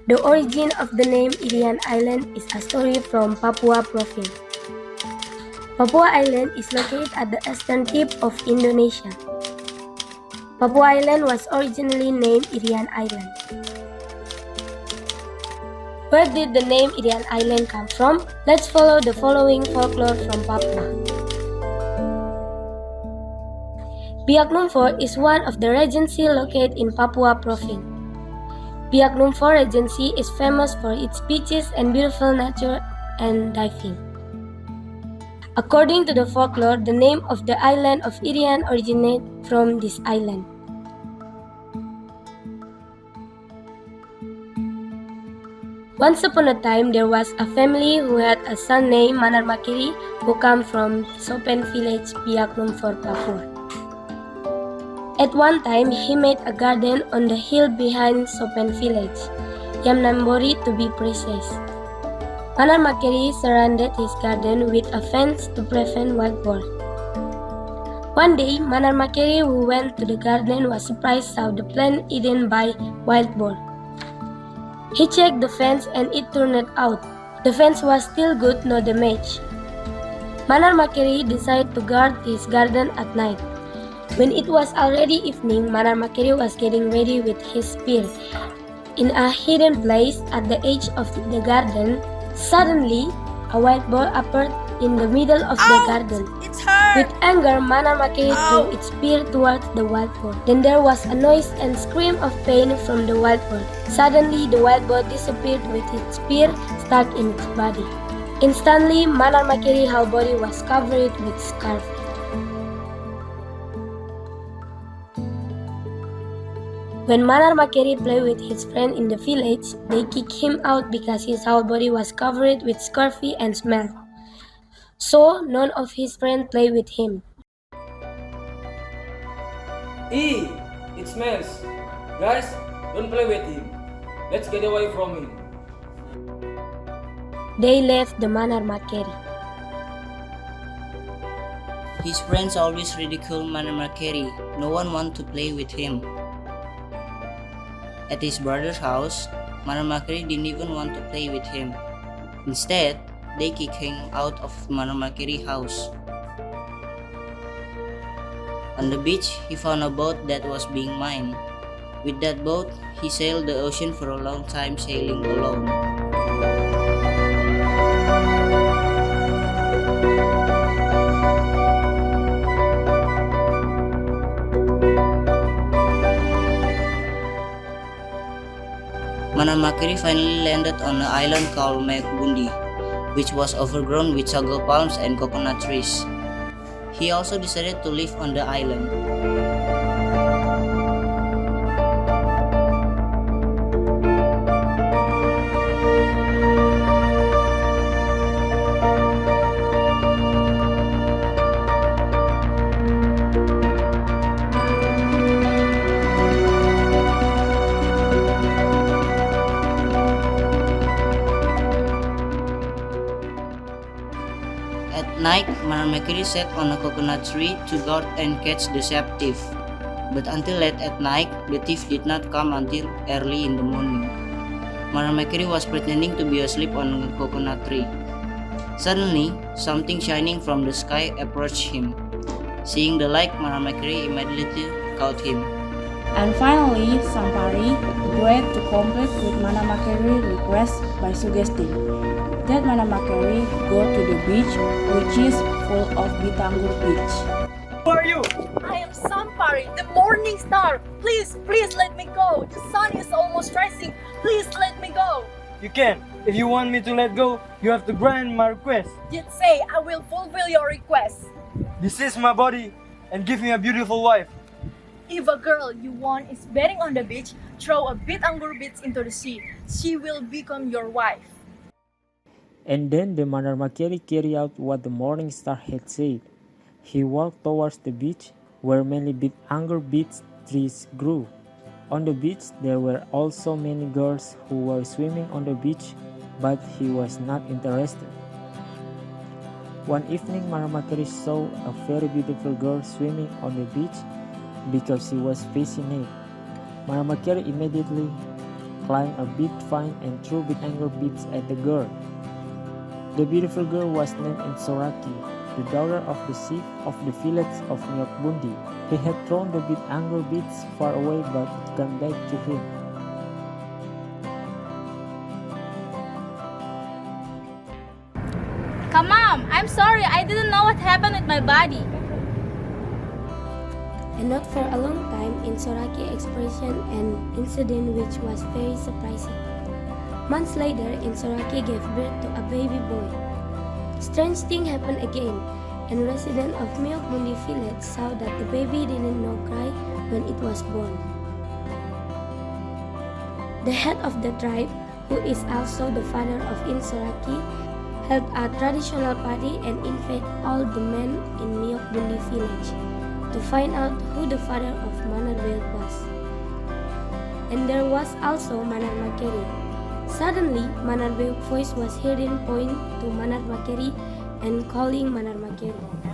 The origin of the name Irian Island is a story from Papua province. Papua Island is located at the eastern tip of Indonesia. Papua Island was originally named Irian Island. Where did the name Irian Island come from? Let's follow the following folklore from Papua. Biak is one of the regency located in Papua province. Biak Regency is famous for its beaches and beautiful nature and diving. According to the folklore, the name of the island of Irian originated from this island. Once upon a time, there was a family who had a son named MANARMAKERI who came from Sopen village, Biak Papua. At one time, he made a garden on the hill behind Sopen village, Yamnambori to be precise. MANARMAKERI surrounded his garden with a fence to prevent wild boar. One day, MANARMAKERI, who went to the garden, was surprised how the plant eaten by wild boar. He checked the fence and it turned out. The fence was still good, no damage. MANARMAKERI decided to guard his garden at night. When it was already evening, MANARMAKERI was getting ready with his spear. In a hidden place at the edge of the garden, suddenly a wild boar appeared in the middle of the garden. With anger, MANARMAKERI threw its spear towards the wild boar. Then there was a noise and scream of pain from the wild boar. Suddenly, the wild boar disappeared with its spear stuck in its body. Instantly, MANARMAKERI's whole body was covered with scarf. When MANARMAKERI played with his friend in the village, they kicked him out because his whole body was covered with scurvy and smelled. So, none of his friends played with him. Eee! It smells! Guys, don't play with him. Let's get away from him. They left the MANARMAKERI. His friends always ridicule MANARMAKERI. No one wanted to play with him. At his brother's house, MANARMAKERI didn't even want to play with him. Instead, they kicked him out of MANARMAKERI's house. On the beach, he found a boat that was being mined. With that boat, he sailed the ocean for a long time, sailing alone. MANARMAKERI finally landed on an island called Mekbundi, which was overgrown with sago palms and coconut trees. He also decided to live on the island. At night, MANARMAKERI sat on a coconut tree to guard and catch the sap thief. But until late at night, the thief did not come until early in the morning. MANARMAKERI was pretending to be asleep on a coconut tree. Suddenly, something shining from the sky approached him. Seeing the light, MANARMAKERI immediately caught him. And finally, Sampari agreed to comply with MANARMAKERI's request by suggesting that MANARMAKERI go to the beach, which is full of Bitangur beach. Who are you? I am Sampari, the morning star. Please let me go. The sun is almost rising. Please let me go. You can. If you want me to let go, you have to grant my request. Just say I will fulfill your request. This is my body and give me a beautiful wife. If a girl you want is bathing on the beach, throw a Bitangur beads into the sea. She will become your wife. And then the MANARMAKERI carried out what the morning star had said. He walked towards the beach, where many Bitangur beech trees grew. On the beach, there were also many girls who were swimming on the beach, but he was not interested. One evening, MANARMAKERI saw a very beautiful girl swimming on the beach because she was fascinated. MANARMAKERI immediately climbed a big vine and threw big anger beads at the girl. The beautiful girl was named Insoraki, the daughter of the chief of the village of Myokbundi. He had thrown the big anger beads far away but it came back to him. Mom, I'm sorry, I didn't know what happened with my body. And not for a long time, Insoraki experienced an incident which was very surprising. Months later, Insoraki gave birth to a baby boy. Strange thing happened again, and residents of Myokbundi village saw that the baby didn't know cry when it was born. The head of the tribe, who is also the father of Insoraki, held a traditional party and invited all the men in Myokbundi village to find out who the father of Manarvale was. And there was also MANARMAKERI. Suddenly, Manarvale's voice was heard pointing to MANARMAKERI and calling MANARMAKERI.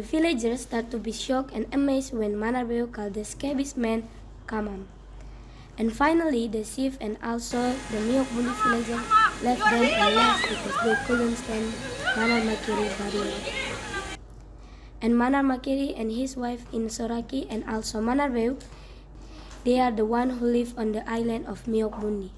The villagers start to be shocked and amazed when Manarvale called the scabious man Kamam. And finally, the chief and also the Myokbundi villagers left them and left because they couldn't stand Manarmakeri's body. And Manarmakeri and his wife Insoraki and also Manarvale, they are the one who live on the island of Myokbundi.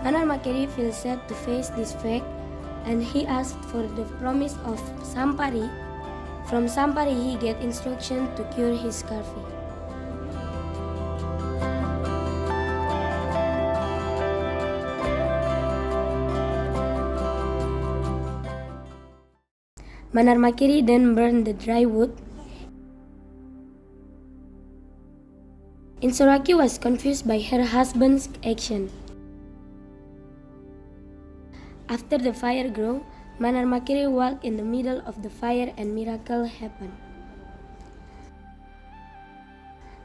Manarmakeri feels sad to face this fact and he asked for the promise of Sampari. From Sampari he get instruction to cure his scurvy. Manarmakeri then burned the dry wood. Insoraki was confused by her husband's action. After the fire grew, Manarmakeri walked in the middle of the fire and miracle happened.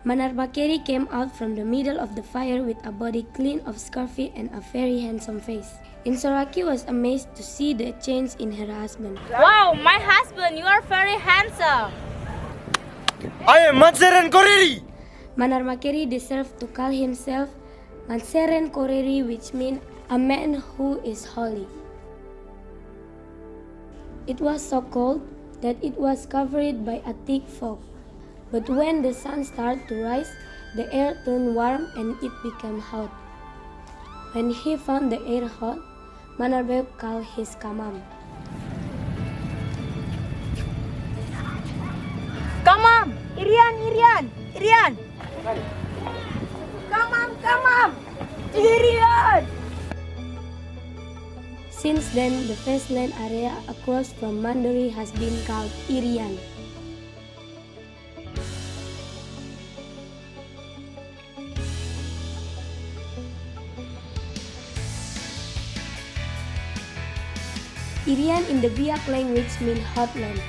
Manarmakeri came out from the middle of the fire with a body clean of scurvy and a very handsome face. Insoraki was amazed to see the change in her husband. Wow, my husband, you are very handsome. I am Manseren Koreri. Manarmakeri deserved to call himself Manseren Koreri, which means a man who is holy. It was so cold that it was covered by a thick fog. But when the sun started to rise, the air turned warm and it became hot. When he found the air hot, Manarvale called his Kamam. Come on, Irian. Come on! Irian! Since then, the vast land area across from Mandiri has been called Irian. Irian in the Biak language means hot land,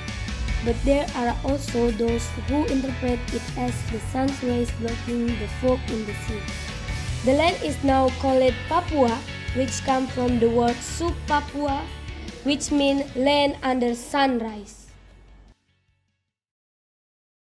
but there are also those who interpret it as the sun's rays blocking the fog in the sea. The land is now called Papua, which comes from the word Sub Papua, which means land under sunrise.